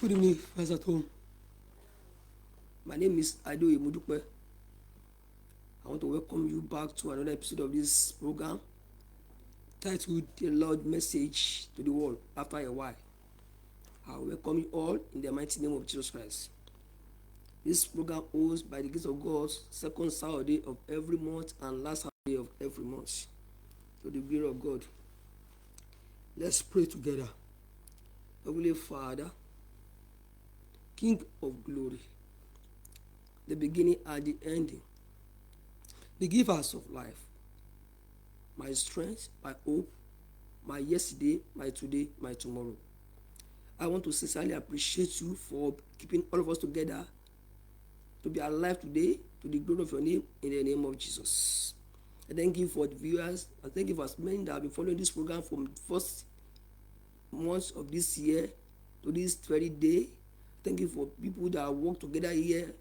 Good evening, friends at home. My name is Ijebu Ode. I want to welcome you back to another episode of this program titled The Lord Message to the World After a While. I welcome you all in the mighty name of Jesus Christ. This program holds by the grace of God second Saturday of every month and last Saturday of every month. To the glory of God. Let's pray together. Heavenly Father, King of glory, the beginning and the ending, the givers of life, my strength, my hope, my yesterday, my today, my tomorrow. I want to sincerely appreciate you for keeping all of us together to be alive today to the glory of your name in the name of Jesus. I thank you for the viewers. I thank you for as many that have been following this program from the first months of this year to this very day. Thank you for people that work together here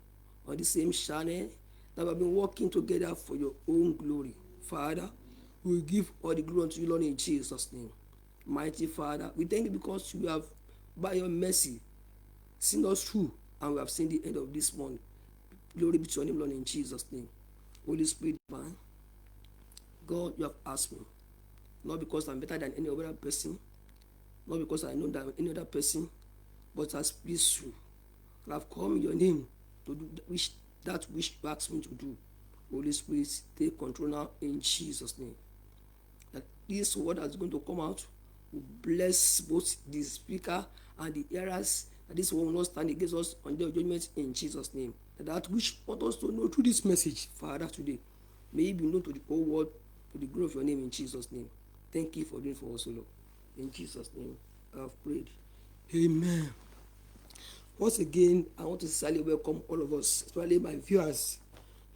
on the same channel, that have been working together for your own glory. Father, we will give all the glory unto you, Lord, in Jesus' name. Mighty Father, we thank you because you have, by your mercy, seen us through, and we have seen the end of this month. Glory be to your name, Lord, in Jesus' name. Holy Spirit divine, God, you have asked me, not because I'm better than any other person, not because I know than any other person, but as pleased you. I have come in your name to do that which you asked me to do. Holy Spirit, take control now in Jesus' name. That this word that's going to come out will bless both the speaker and the hearers, that this word will not stand against us on the judgment in Jesus' name. That which want us to know through this message, Father, today, may it be known to the whole world, to the glory of your name in Jesus' name. Thank you for doing for us, O Lord. In Jesus' name, I have prayed. Amen. Once again, I want to sincerely welcome all of us, especially my viewers,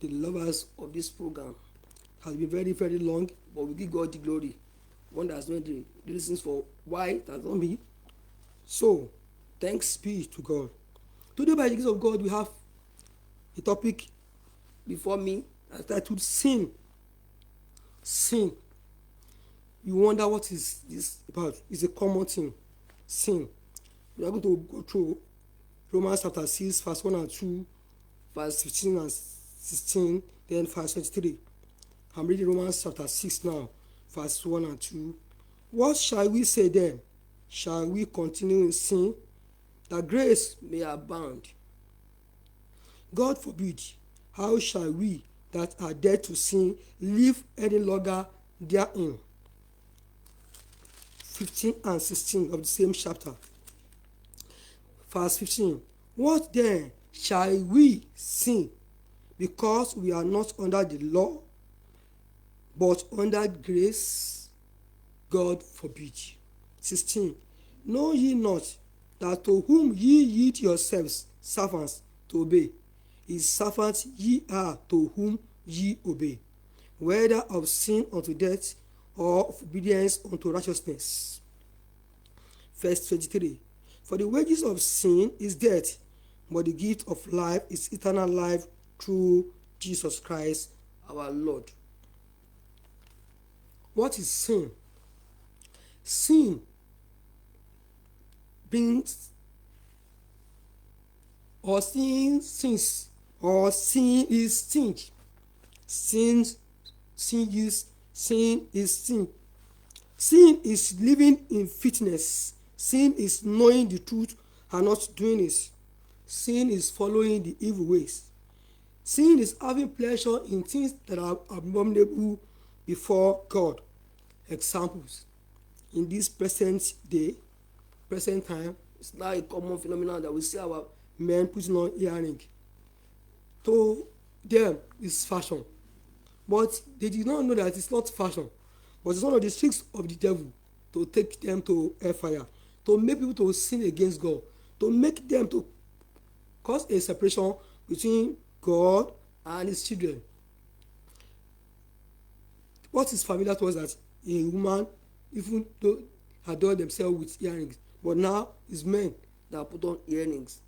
the lovers of this program. It has been very, very long, but we give God the glory. One that has known the reasons for why it has not been. So, thanks be to God. Today, by the grace of God, we have a topic before me titled Sin. Sin. You wonder what is this about? It's a common thing. Sin. We are going to go through Romans chapter 6, verse 1 and 2, verse 15 and 16, then verse 23. I'm reading Romans chapter 6 now, verse 1 and 2. What shall we say then? Shall we continue in sin, that grace may abound? God forbid. How shall we that are dead to sin live any longer therein? 15 and 16 of the same chapter. Verse 15. What then shall we sin? Because we are not under the law, but under grace? God forbid. 16. Know ye not that to whom ye yield yourselves servants to obey, his servants ye are to whom ye obey, whether of sin unto death, or of obedience unto righteousness. Verse 23. For the wages of sin is death, but the gift of life is eternal life through Jesus Christ our Lord. What is sin? Sin brings, or sin sins, or sin is sin. Sin is sin. Sin is living in fitness. Sin is knowing the truth and not doing it. Sin is following the evil ways. Sin is having pleasure in things that are abominable before God. Examples. In this present time, it's now a common phenomenon that we see our men putting on earring. To them, it's fashion. But they did not know that it's not fashion, but it's one of the tricks of the devil to take them to hellfire, to make people to sin against God, to make them to cause a separation between God and his children. What is familiar to us that a woman, even though adorn themselves with earrings, but now it's men that put on earrings.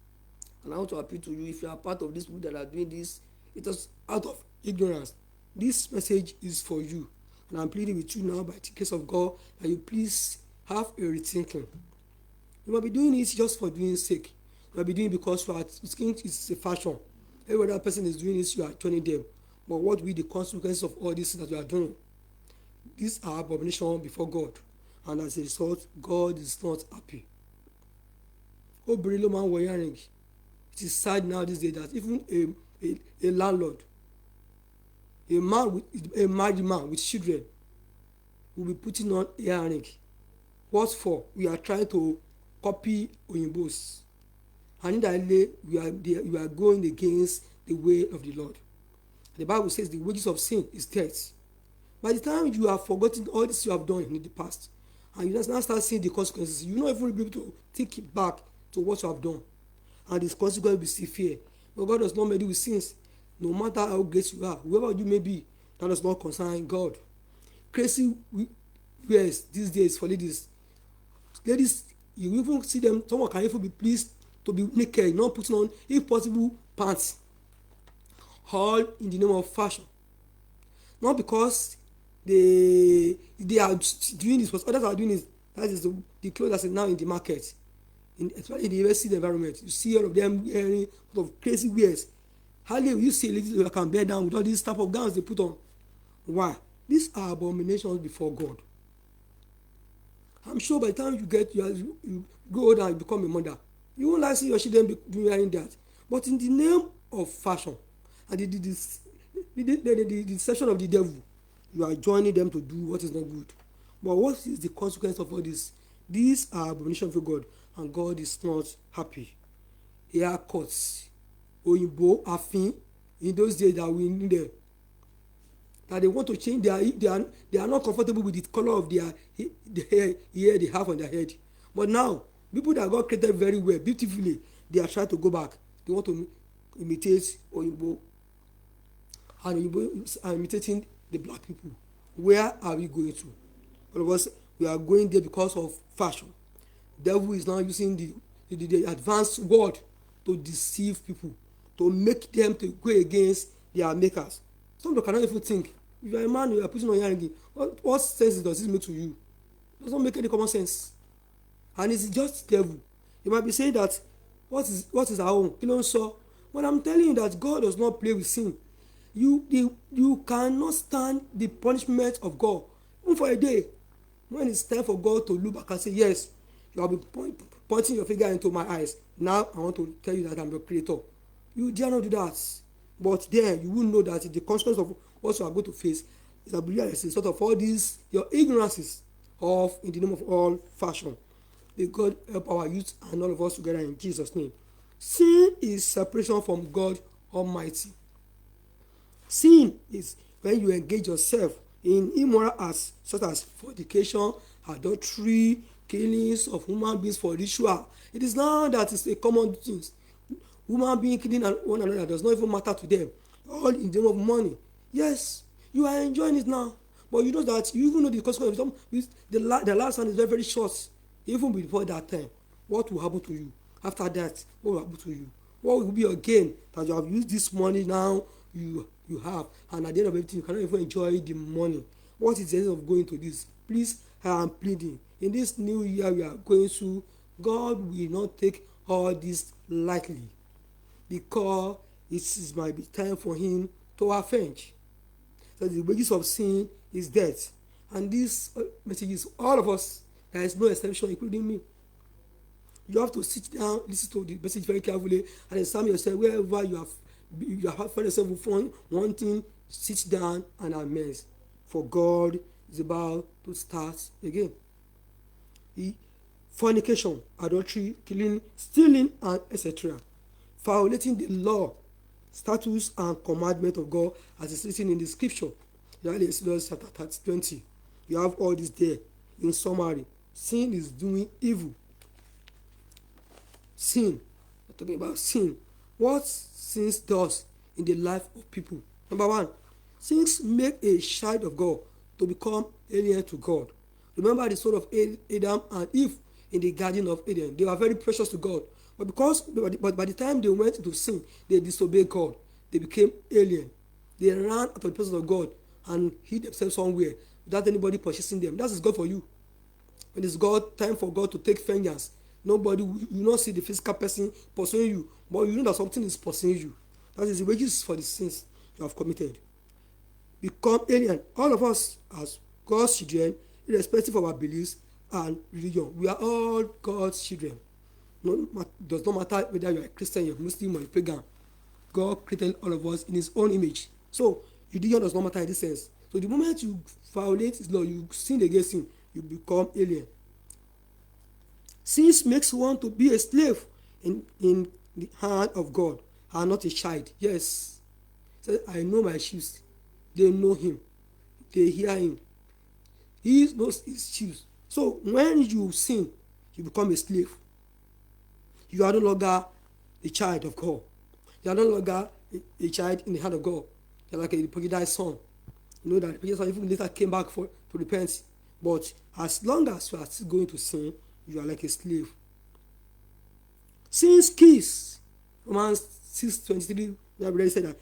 And I want to appeal to you, if you are part of these people that are doing this, it is out of ignorance. This message is for you, and I'm pleading with you now by the grace of God that you please have a rethinking. You might be doing it just for doing sake. You might be doing it because you think it's a fashion. Every other person is doing this, you are joining them. But what will be the consequences of all this that you are doing? These are abomination before God, and as a result, God is not happy. Obìnrin ló máa ń wọ earring. It is sad now these days that even a landlord, a married man with children, will be putting on earring. What for? We are trying to copy Oyimbos, and indirectly we are going against the way of the Lord. The Bible says the wages of sin is death. By the time you have forgotten all this you have done in the past, and you now start seeing the consequences, you will not even be able to take it back to what you have done, and the consequences will be severe. But God does not meddle with sins. No matter how great you are, whoever you may be, that does not concern God. Crazy wears these days for ladies. Ladies, you even see them, someone can even be pleased to be naked, not putting on, if possible, pants. All in the name of fashion. Not because they are doing this, but others are doing this. That is the clothes that's now in the market, especially in the university environment. You see all of them wearing sort of crazy wears. Hardly will you see ladies who can bear down with all these type of gowns they put on. Why? These are abominations before God. I'm sure by the time you grow older and you become a mother, you won't like see your children doing that. But in the name of fashion and the deception of the devil, you are joining them to do what is not good. But what is the consequence of all this? These are abominations for God, and God is not happy. Haircuts, Oyinbo, Afin, in those days that we need them, that they want to change they are not comfortable with the color of the hair they have on their head. But now, people that God created very well, beautifully, they are trying to go back. They want to imitate Oyinbo, and Oyinbo are imitating the black people. Where are we going to? All of us, we are going there because of fashion. Devil is now using the advanced word to deceive people, to make them to go against their makers. Some people cannot even think. If you are a man, you are putting on earring. What sense does this make to you? It does not make any common sense. And it's just devil. You might be saying that what is our own? You know, so but I'm telling you that God does not play with sin. You cannot stand the punishment of God even for a day. When it's time for God to look back and say, yes, you have been pointing your finger into my eyes. Now I want to tell you that I'm your creator. You dare not do that. But then you will know that the consequence of what you are going to face is a sort of all these your ignorances of in the name of all fashion. May God help our youth and all of us together in Jesus' name. Sin is separation from God Almighty. Sin is when you engage yourself in immoral acts such as fornication, adultery, killings of human beings for ritual. It is now that it's a common thing. Human being killing one another does not even matter to them. All in the name of money. Yes, you are enjoying it now, but you know that you even know the consequence of the last one is very, very short. Even before that time, what will happen to you? After that, what will happen to you? What will be your gain that you have used this money now you have, and at the end of everything you cannot even enjoy the money? What is the end of going to this? Please, I am pleading. In this new year we are going to, God will not take all this lightly, because it might be time for him to avenge. So the wages of sin is death. And this message is all of us. There is no exception, including me. You have to sit down, listen to the message very carefully, and examine yourself wherever you have found yourself with one thing, sit down and amend. For God is about to start again. Fornication, adultery, killing, stealing, and etc. Violating the law, statutes, and commandment of God as is written in the scripture. Exodus chapter 20. You have all this there. In summary, sin is doing evil. Sin. We're talking about sin. What sin does in the life of people. Number one, sins make a child of God to become alien to God. Remember the story of Adam and Eve in the Garden of Eden. They were very precious to God. But by the time they went into sin, they disobeyed God. They became alien. They ran out of the presence of God and hid themselves somewhere without anybody purchasing them. That is God for you. When it's time for God to take vengeance, Nobody will not see the physical person pursuing you, but you know that something is pursuing you. That is the wages for the sins you have committed. Become alien. All of us as God's children, irrespective of our beliefs and religion, we are all God's children. Does not matter whether you are a Christian, you're a Muslim, or a pagan. God created all of us in His own image. So religion does not matter in this sense. So the moment you violate His law, you sin against Him, you become alien. Sin makes one to be a slave in the hand of God and not a child. Yes. So I know my sheep. They know Him. They hear Him. He knows His sheep. So when you sin, you become a slave. You are no longer a child of God. You are no longer a child in the hand of God. You are like a prodigal son. You know that the prodigal son even later came back to repent. But as long as you are still going to sin, you are like a slave. Sin's keys. Romans 6:23, we have already said that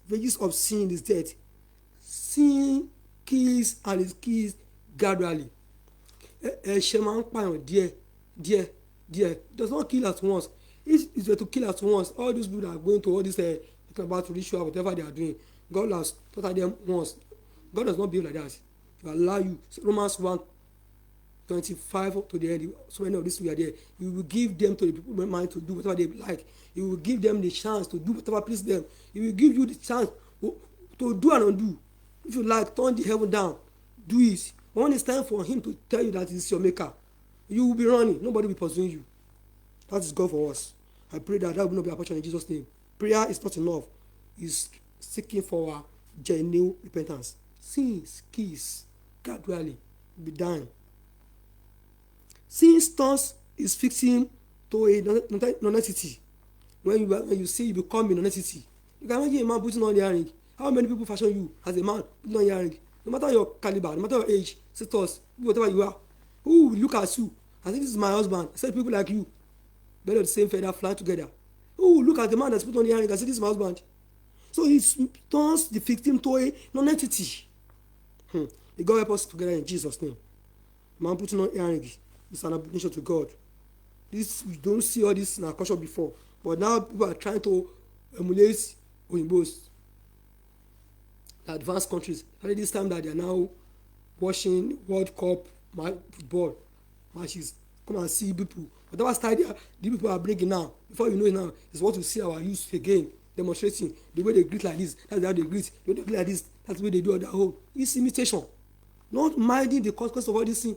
wages of sin is death. Sin kills and it kills gradually. Ẹ̀ṣẹ̀ máa ń pààyàn díẹ̀. It does not kill at once. If it were to kill at once, all these people that are going to all this about ritual, whatever they are doing, God has taught them once. God does not behave like that. He will allow you. So Romans 1:25 to the end. So many of these people are there. He will give them to the people mind to do whatever they like. He will give them the chance to do whatever pleases them. He will give you the chance to do and undo. If you like, turn the heaven down. Do it. But when it's time for Him to tell you that He is your maker, you will be running. Nobody will be pursuing you. That is God for us. I pray that will not be our portion in Jesus' name. Prayer is not enough. It's seeking for our genuine repentance. Sins, keys, gradually be dying. Sin turns his victim to a non-entity. When you see, you become a non-entity. You can imagine a man putting on the earring. How many people fashion you as a man putting on the earring? No matter your caliber, no matter your age, status, whatever you are, who will look at you and say, this is my husband? I said, people like you, birds of the same feather fly together. Who will look at the man that's put on the earring and say, this is my husband? So it turns the victim to a non-entity. May God help us together in Jesus' name. Man putting on earring is an abomination to God. This, we don't see all this in our culture before, but now people are trying to emulate Oyimbos, the advanced countries. At this time that they are now watching World Cup football matches, come and see people. Whatever style the people are bringing now, before you know it now, is what we see our youth again demonstrating. The way they greet like this, that's how they greet. The way they greet like this, that's the way they do on their own. It's imitation, not minding the consequence of all this thing.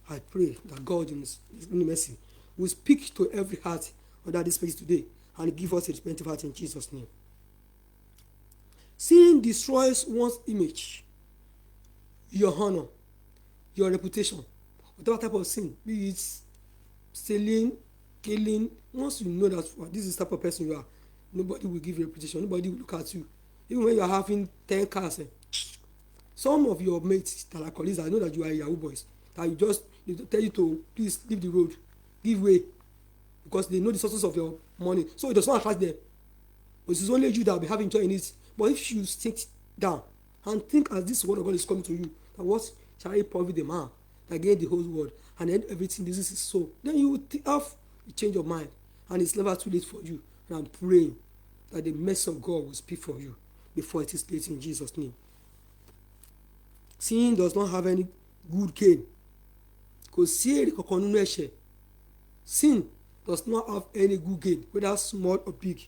I pray that God in His mercy will speak to every heart under this place today and give us a repentant heart in Jesus' name. Sin destroys one's image, your honor, your reputation, whatever type of sin, be it stealing, killing. Once you know that this is the type of person you are, nobody will give you a reputation, nobody will look at you. Even when you are having 10 cars, some of your mates that are colleagues, I know that you are Yahoo boys, that they tell you to please leave the road, give way, because they know the sources of your money, so it does not attract them. But it's only you that will be having joy in it. But if you sit down and think as this word of God is coming to you, that what shall I profit the man that gain the whole world and then everything this is so, then you will have a change of mind, and it's never too late for you. And I'm praying that the mercy of God will speak for you before it is late in Jesus' name. Sin does not have any good gain. Sin does not have any good gain, whether small or big,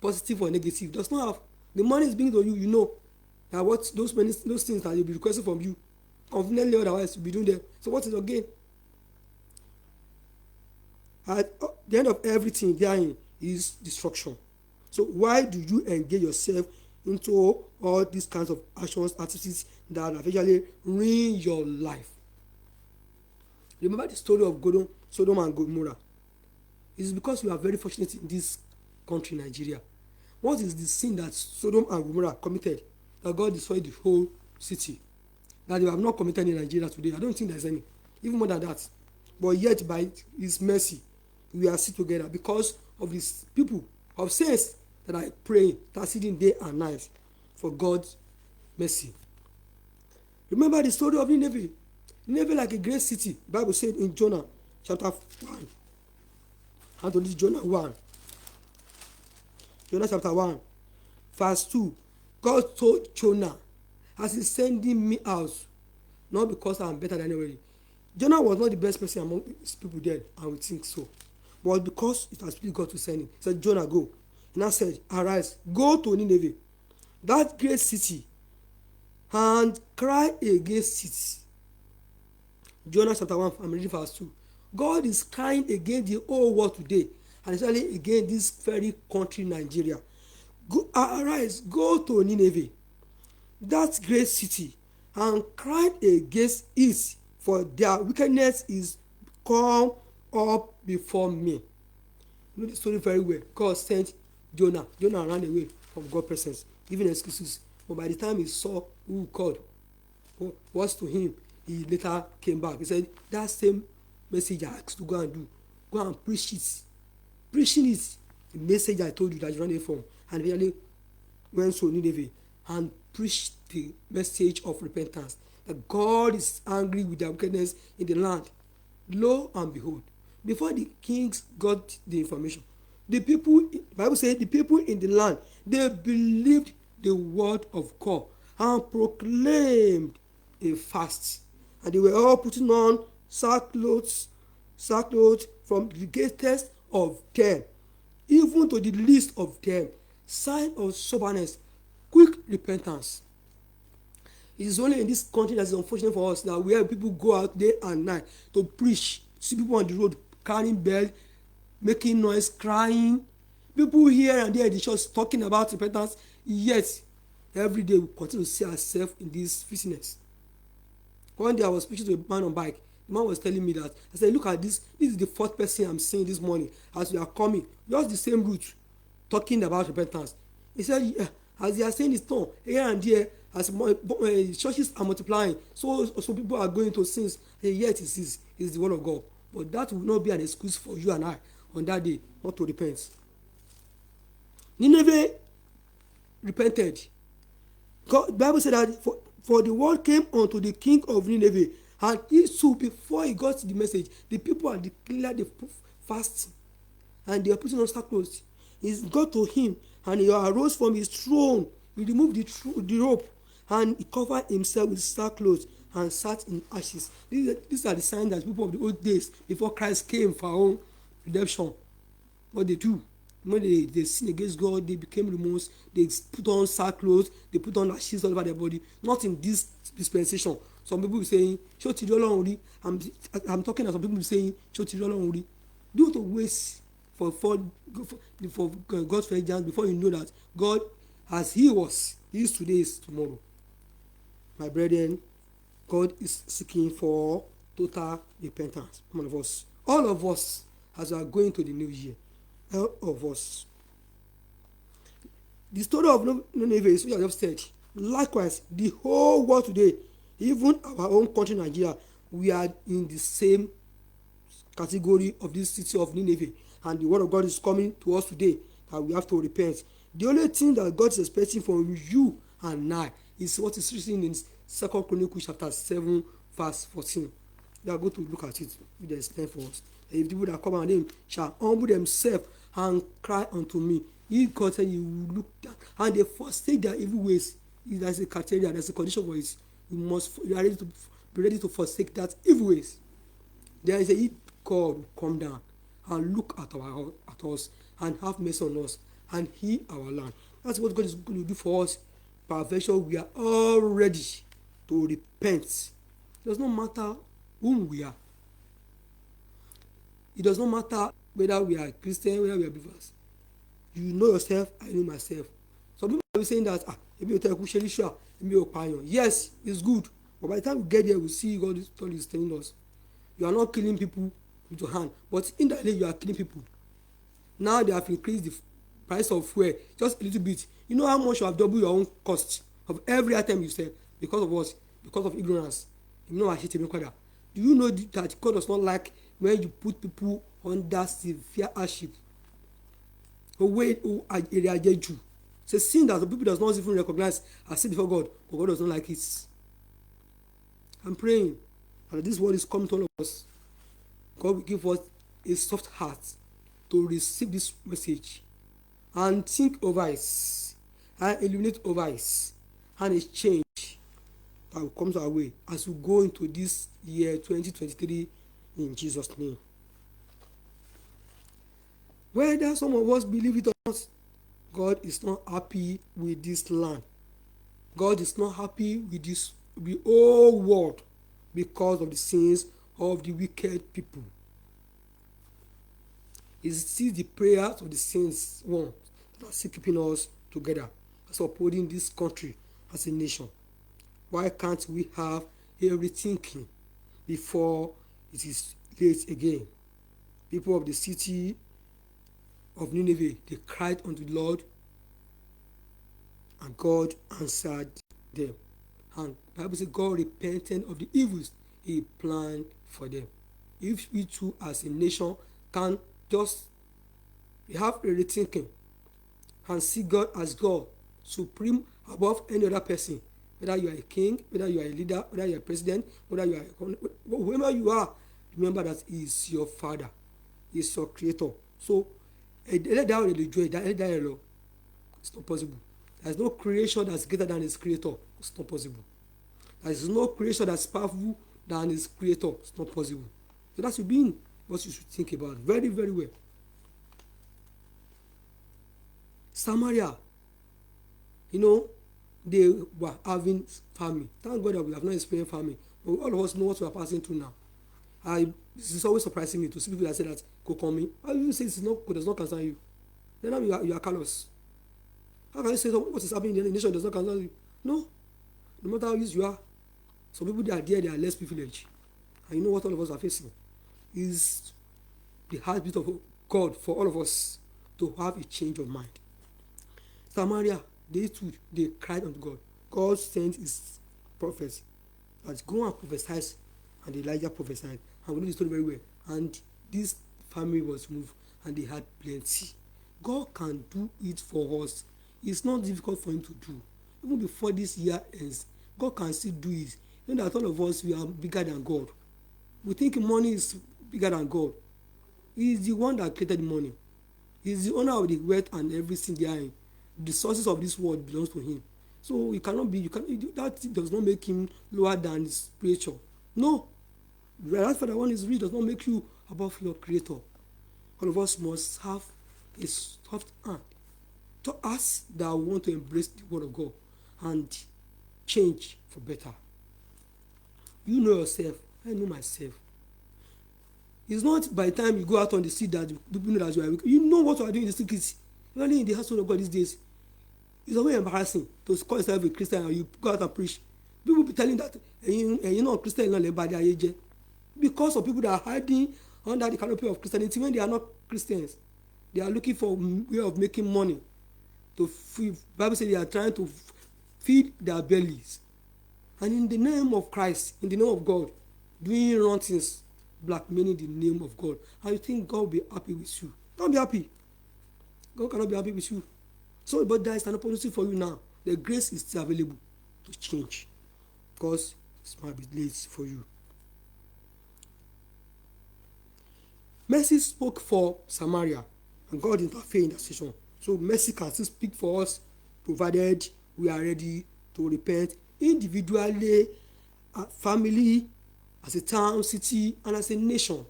positive or negative. Does not have. The money is being to you, you know that what those things that you'll be requesting from you, conveniently otherwise you'll be doing them. So what is your gain? At the end of everything therein is destruction. So why do you engage yourself into all these kinds of actions, activities that eventually ruin your life? Remember the story of Sodom and Gomorrah. It's because we are very fortunate in this country, Nigeria. What is the sin that Sodom and Gomorrah committed that God destroyed the whole city? That they have not committed in Nigeria today. I don't think there's any. Even more than that. But yet by His mercy, we are still together because of His people of saints that are praying, interceding day and night for God's mercy. Remember the story of Nineveh. Nineveh like a great city. The Bible said in Jonah chapter 1. How to read Jonah 1. Jonah chapter 1, verse 2. God told Jonah, as he's sending me out, not because I'm better than anybody. Jonah was not the best person among his people there, and we think so. But because it has pleased God to send him, he said, Jonah, go. And I said, arise, go to Nineveh, that great city, and cry against it. Jonah chapter 1, I'm reading verse 2. God is crying against the whole world today, and especially against this very country, Nigeria. Go, arise, go to Nineveh, that great city, and cry against it, for their wickedness is come up before me. You know the story very well. God sent Jonah. Jonah ran away from God's presence, giving excuses. But by the time he saw who God was to him, he later came back. He said, that same message I asked to go and do, go and preach it. Preaching it, the message I told you that you ran away from, and really went to Nineveh and preached the message of repentance, that God is angry with their wickedness in the land. Lo and behold, before the kings got the information, the people, the Bible said, the people in the land, they believed the word of God and proclaimed a fast, and they were all putting on sackcloth from the greatest of them even to the least of them, sign of soberness, quick repentance. It is only in this country that is unfortunate for us that where people go out day and night to preach, see people on the road carrying bells, making noise, crying, people here and there in the church talking about repentance, yet every day we continue to see ourselves in this business. One day I was speaking to a man on bike. The man was telling me that, I said, look at this is the fourth person I'm seeing this morning as we are coming, just the same route, talking about repentance. He said, yeah, as they are saying this tongue here and there, as churches are multiplying, so people are going to sins, and yet it is the word of God. But that will not be an excuse for you and I on that day not to repent. Nineveh repented. God, the Bible said that for the word came unto the king of Nineveh, and he too, before he got the message, the people had declared the fasting, and they are putting on sackcloth. He got to him, and he arose from his throne. He removed the rope, and he covered himself with sackcloth and sat in ashes. These are the signs that people of the old days, before Christ came for our own redemption, what they do. When they sin against God, they became remorse, they put on sackcloth, they put on ashes all over their body. Not in this dispensation. Some people will saying, "Show to the I'm talking as some people will saying, "Show to the Do not waste for God's vengeance before you know that God, as He was, He is today, is tomorrow." My brethren, God is seeking for total repentance. All of us, as we are going to the new year, all of us. The story of Nineveh is what I have said. Likewise, the whole world today, even our own country, Nigeria, we are in the same category of this city of Nineveh. And the word of God is coming to us today that we have to repent. The only thing that God is expecting from you and I is what is written in 2 Chronicles chapter 7, verse 14. We are going to look at it with the explain for us. If the people that come and them shall humble themselves and cry unto me, He, God said, you will look down, and they forsake their evil ways. There's a criteria, there's a condition for it. You are be ready to forsake that evil ways. There is a God will come down and look at us and have mercy on us and heal our land. That's what God is going to do for us. By virtue, we are all ready to repent. It does not matter whom we are. It does not matter whether we are Christian, whether we are believers. You know yourself, I know myself. Some people will be saying that, yes, it's good. But by the time we get there, we see God is telling us, you are not killing people with your hand, but indirectly you are killing people. Now they have increased the price of fuel just a little bit. You know how much you have doubled your own cost of every item you sell because of what? Because of ignorance. You know, do you know that God does not like when you put people under severe hardship? It's a sin that the people does not even recognize as sin before God, but God does not like it. I'm praying And this word is coming to all of us. God will give us a soft heart to receive this message and think over it and illuminate over it, and a change that will come our way as we go into this year 2023 in Jesus' name. Whether some of us believe it or not, God is not happy with this land. God is not happy with the whole world because of the sins of the wicked people. He sees the prayers of the saints one that are still keeping us together, as upholding this country as a nation. Why can't we have a rethinking before it is late again? People of the city of Nineveh, they cried unto the Lord, and God answered them. And the Bible says God repented of the evils he planned for them. If we too as a nation can just have a rethinking and see God as God, supreme above any other person, whether you are a king, whether you are a leader, whether you are a president, whether you are whoever you are, remember that he is your father, he is your creator. So it's not possible. There is no creation that's greater than his creator. It's not possible. There is no creation that's powerful than his creator. It's not possible. So that's what you should think about very, very well. Samaria, they were having famine. Thank God that we have not experienced famine. But all of us know what we are passing through now. This is always surprising me to see people that say that go call me. How do you say it does not concern you? Then now you are callous. How can you say what is happening in the nation does not concern you? No. No matter how used you are, some people that are there, they are less privileged. And you know what all of us are facing is the heartbeat of God for all of us to have a change of mind. Samaria, they cried unto God. God sent his prophets that go and prophesy, and Elijah prophesied. And we know the story very well. And this family was moved, and they had plenty. God can do it for us. It's not difficult for him to do. Even before this year ends, God can still do it. You know that all of us, we are bigger than God. We think money is bigger than God. He is the one that created money. He is the owner of the wealth and everything there. The sources of this world belongs to him. So that does not make him lower than his creature. No. Whereas for the one is rich does not make you above your creator. All of us must have a soft hand to us that want to embrace the word of God and change for better. You know yourself. I know myself. It's not by the time you go out on the street that people know that you are weak. You know what you are doing in the secret. Only in the household of God these days. It's always embarrassing to call yourself a Christian and you go out and preach. People be telling that you're not Christian, you're not bad age. Because of people that are hiding under the canopy of Christianity when they are not Christians. They are looking for a way of making money. To feed. Bible says they are trying to feed their bellies. And in the name of Christ, in the name of God, doing wrong things, blackmailing the name of God. And you think God will be happy with you. Don't be happy. God cannot be happy with you. So, but there is an opportunity for you now. The grace is still available to change. Because it might be late for you. Mercy spoke for Samaria, and God intervened in that situation. So mercy can still speak for us, provided we are ready to repent individually, family, as a town, city, and as a nation.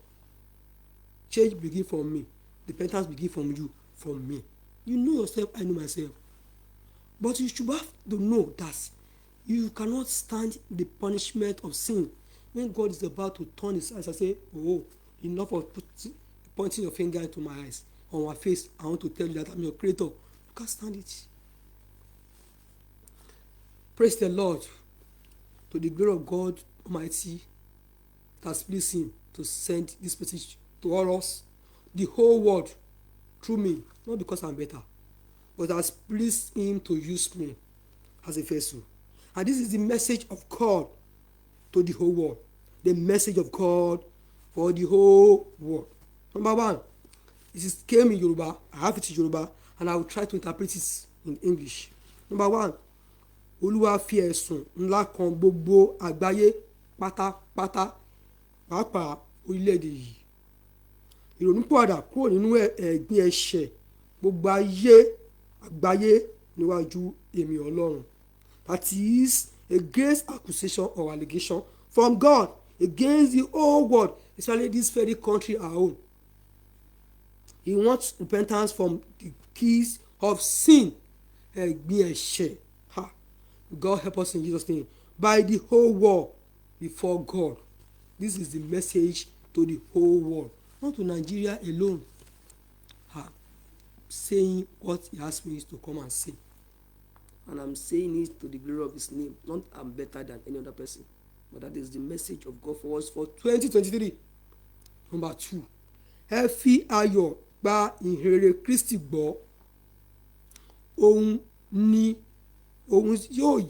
Change begin from me. Repentance begin from you, from me. You know yourself, I know myself. But you should have to know that you cannot stand the punishment of sin. When God is about to turn his eyes and say, oh, enough of pointing your finger into my eyes, on my face, I want to tell you that I'm your creator. You can't stand it. Praise the Lord. To the glory of God Almighty, that has pleased him to send this message to all us, the whole world, through me, not because I'm better, but has pleased him to use me as a vessel. And this is the message of God to the whole world. The message of God for the whole world. Number one, it came in Yoruba. I have it in Yoruba, and I will try to interpret it in English. Number one, Olúwa fi ẹ̀sùn ńlá kan gbogbo àgbáyé pátápátá. pàápàá orílẹ̀-èdè yìí. Ìrònúpìwàdà kúrò nínú ẹ̀gbin ẹ̀ṣẹ̀ gbogbo àgbáyé níwájú èmi Ọlọ́run. That is a great accusation or allegation from God against the whole world, especially this very country our own. He wants repentance from the keys of sin, ẹ̀gbin ẹ̀ṣẹ̀. God help us in Jesus' name. By the whole world before God. This is the message to the whole world, not to Nigeria alone. Saying what he asked me to come and say. And I'm saying it to the glory of his name. Not I'm better than any other person. But that is the message of God for us for 2023. Number 2. Ẹ fi ayọ̀ gba ìhìnrere Kristi gbọ́. Òun yóò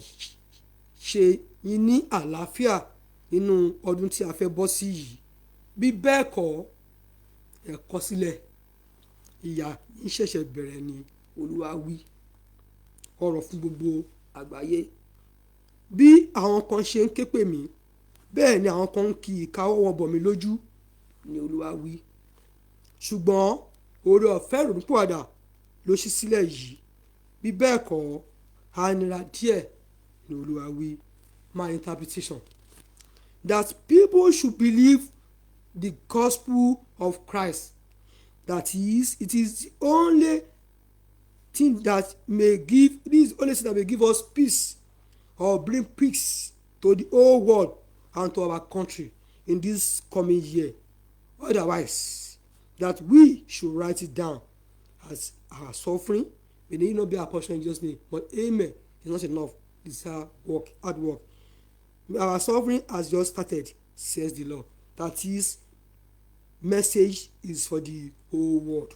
ṣe yín ní àlàáfíà nínú ọdún tí a fẹ́ bọ́ sí yìí. Bí bẹ́ẹ̀ kọ́, ẹ kọ̀ sílẹ̀. Ìyà yín ṣẹ̀ṣẹ̀ bẹ̀rẹ̀ ni Olúwa wí. Ọ̀rọ̀ fún gbogbo àgbáyé. Bí àwọn kan ṣe ń ké pè mí, bẹ́ẹ̀ ni àwọn kan ń ki ìkáwọ́ wọn bọ̀ mí lójú ni Olúwa wí. Ṣùgbọ́n oore ọ̀fẹ́ ìrònúpìwàdà ló ṣí sílẹ̀ yìí. Bí bẹ́ẹ̀ kọ́, á nira díẹ̀ ni Olúwa wí. My interpretation. That people should believe the gospel of Christ. That is, it is the only thing that may give, this is the only thing that may give us peace or bring peace to the whole world and to our country in this coming year. Otherwise, that we should write it down as our suffering. May it not be our portion in Jesus' name. But amen is not enough. It's hard work. Our suffering has just started, says the Lord. That is, message is for the whole world.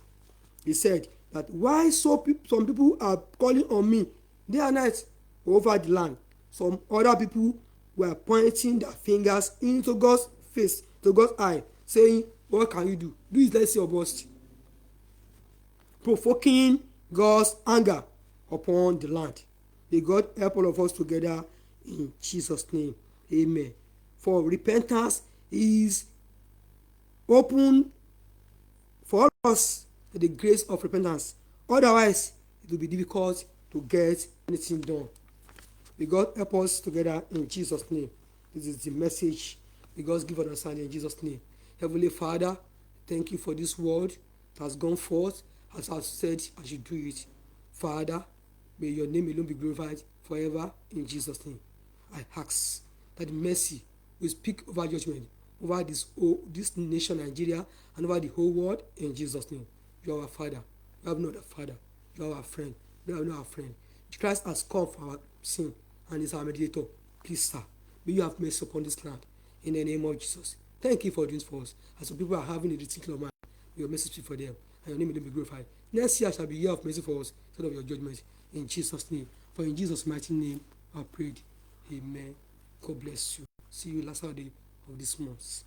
He said that why some people are calling on me day and night over the land. Some other people were pointing their fingers into God's face, to God's eye, saying, what can you do? Do it, let's see your boast. Provoking God's anger upon the land. May God help all of us together in Jesus' name. Amen. For repentance is open for us, the grace of repentance. Otherwise, it will be difficult to get anything done. May God help us together in Jesus' name. This is the message. May God give understanding in Jesus' name. Heavenly Father, thank you for this word that has gone forth. As I said, I should do it. Father, may your name alone be glorified forever in Jesus' name. I ask that mercy will speak over judgment over this nation, Nigeria, and over the whole world in Jesus' name. You are our Father. You have no other Father. You are our friend. You are not our friend. Christ has come for our sin and is our mediator. Please, sir, may you have mercy upon this land in the name of Jesus. Thank you for doing this for us. As some people are having a ridiculous mind, may your mercy speak for them and your name will be glorified. Next year shall be a year of mercy for us instead of your judgment in Jesus' name. For in Jesus' mighty name I prayed. Amen. God bless you. See you last Saturday of this month.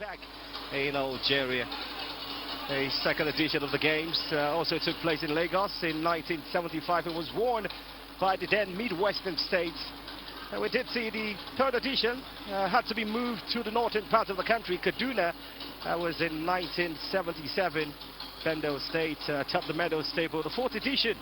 Back in Algeria, a second edition of the games also took place in Lagos in 1975. It was won by the then Midwestern states. We did see the third edition had to be moved to the northern part of the country, Kaduna. That was in 1977. Bendo State topped the medal table. The fourth edition